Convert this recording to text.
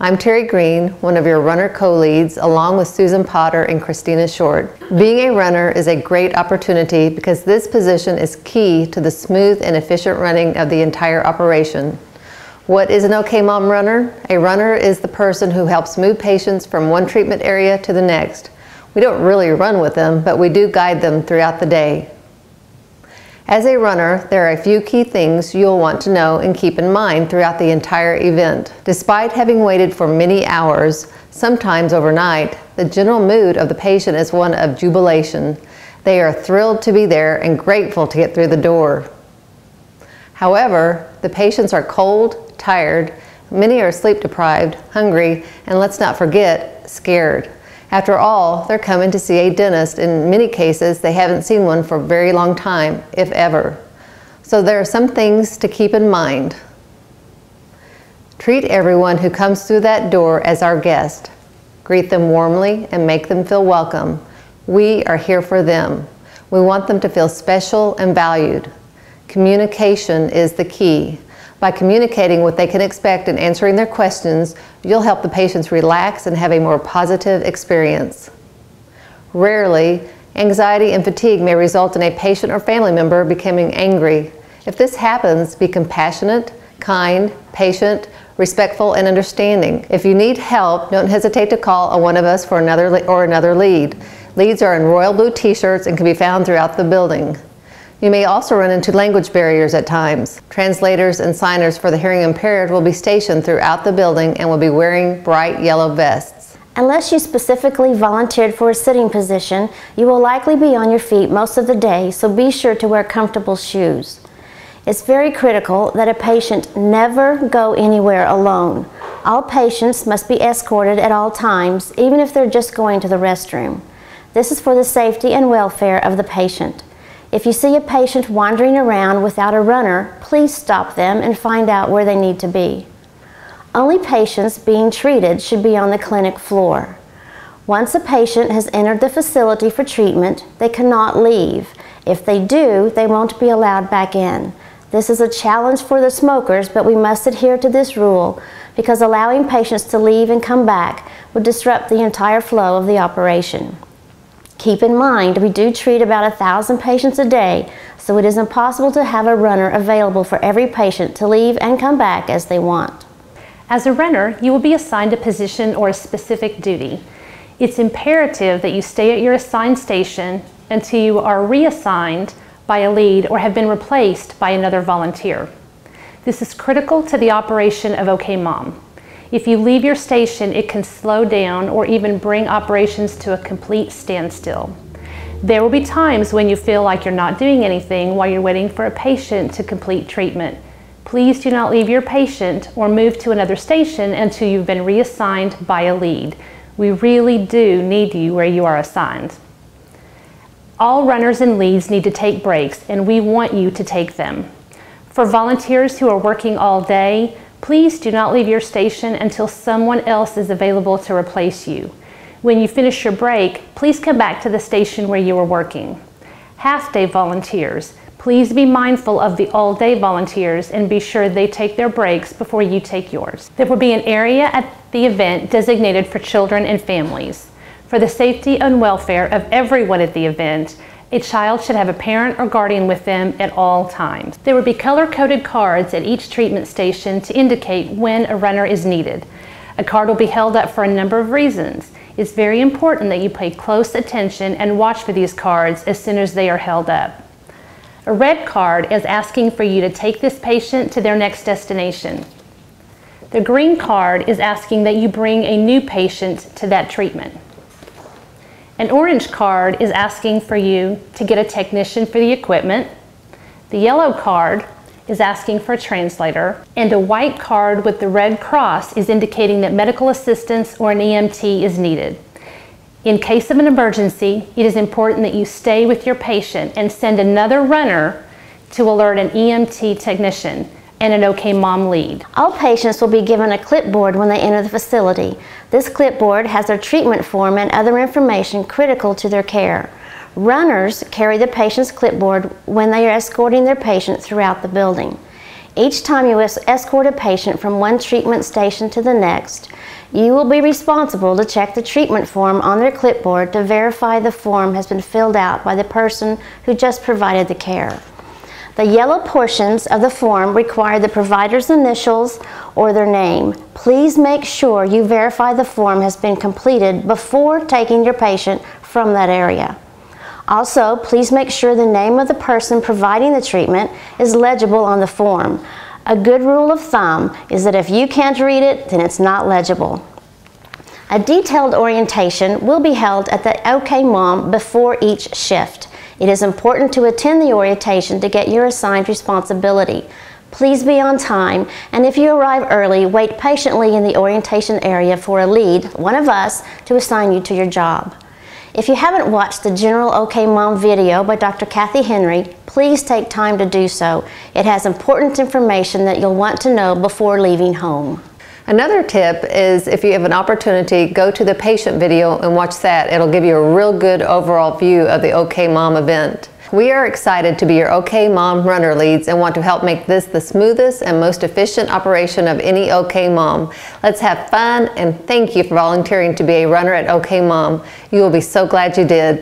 I'm Terry Green, one of your runner co-leads, along with Susan Potter and Christina Short. Being a runner is a great opportunity because this position is key to the smooth and efficient running of the entire operation. What is an OkMoM runner? A runner is the person who helps move patients from one treatment area to the next. We don't really run with them, but we do guide them throughout the day. As a runner, there are a few key things you'll want to know and keep in mind throughout the entire event. Despite having waited for many hours, sometimes overnight, the general mood of the patient is one of jubilation. They are thrilled to be there and grateful to get through the door. However, the patients are cold, tired, many are sleep deprived, hungry, and let's not forget, scared. After all, they're coming to see a dentist. In many cases, they haven't seen one for a very long time, if ever. So there are some things to keep in mind. Treat everyone who comes through that door as our guest. Greet them warmly and make them feel welcome. We are here for them. We want them to feel special and valued. Communication is the key. By communicating what they can expect and answering their questions, you'll help the patients relax and have a more positive experience. Rarely, anxiety and fatigue may result in a patient or family member becoming angry. If this happens, be compassionate, kind, patient, respectful, and understanding. If you need help, don't hesitate to call one of us for another lead. Leads are in royal blue t-shirts and can be found throughout the building. You may also run into language barriers at times. Translators and signers for the hearing impaired will be stationed throughout the building and will be wearing bright yellow vests. Unless you specifically volunteered for a sitting position, you will likely be on your feet most of the day, so be sure to wear comfortable shoes. It's very critical that a patient never go anywhere alone. All patients must be escorted at all times, even if they're just going to the restroom. This is for the safety and welfare of the patient. If you see a patient wandering around without a runner, please stop them and find out where they need to be. Only patients being treated should be on the clinic floor. Once a patient has entered the facility for treatment, they cannot leave. If they do, they won't be allowed back in. This is a challenge for the smokers, but we must adhere to this rule because allowing patients to leave and come back would disrupt the entire flow of the operation. Keep in mind, we do treat about 1,000 patients a day, so it is impossible to have a runner available for every patient to leave and come back as they want. As a runner, you will be assigned a position or a specific duty. It's imperative that you stay at your assigned station until you are reassigned by a lead or have been replaced by another volunteer. This is critical to the operation of OkMoM. If you leave your station, it can slow down or even bring operations to a complete standstill. There will be times when you feel like you're not doing anything while you're waiting for a patient to complete treatment. Please do not leave your patient or move to another station until you've been reassigned by a lead. We really do need you where you are assigned. All runners and leads need to take breaks, and we want you to take them. For volunteers who are working all day, please do not leave your station until someone else is available to replace you. When you finish your break, please come back to the station where you were working. Half-day volunteers, please be mindful of the all-day volunteers and be sure they take their breaks before you take yours. There will be an area at the event designated for children and families. For the safety and welfare of everyone at the event, a child should have a parent or guardian with them at all times. There will be color-coded cards at each treatment station to indicate when a runner is needed. A card will be held up for a number of reasons. It's very important that you pay close attention and watch for these cards as soon as they are held up. A red card is asking for you to take this patient to their next destination. The green card is asking that you bring a new patient to that treatment. An orange card is asking for you to get a technician for the equipment. The yellow card is asking for a translator. And a white card with the red cross is indicating that medical assistance or an EMT is needed. In case of an emergency, it is important that you stay with your patient and send another runner to alert an EMT technician and an OkMoM lead. All patients will be given a clipboard when they enter the facility. This clipboard has their treatment form and other information critical to their care. Runners carry the patient's clipboard when they are escorting their patient throughout the building. Each time you escort a patient from one treatment station to the next, you will be responsible to check the treatment form on their clipboard to verify the form has been filled out by the person who just provided the care. The yellow portions of the form require the provider's initials or their name. Please make sure you verify the form has been completed before taking your patient from that area. Also, please make sure the name of the person providing the treatment is legible on the form. A good rule of thumb is that if you can't read it, then it's not legible. A detailed orientation will be held at the OkMoM before each shift. It is important to attend the orientation to get your assigned responsibility. Please be on time, and if you arrive early, wait patiently in the orientation area for a lead, one of us, to assign you to your job. If you haven't watched the General OkMoM video by Dr. Kathy Henry, please take time to do so. It has important information that you'll want to know before leaving home. Another tip is if you have an opportunity, go to the patient video and watch that. It'll give you a real good overall view of the OkMoM event. We are excited to be your OkMoM runner leads and want to help make this the smoothest and most efficient operation of any OkMoM. Let's have fun, and thank you for volunteering to be a runner at OkMoM. You will be so glad you did.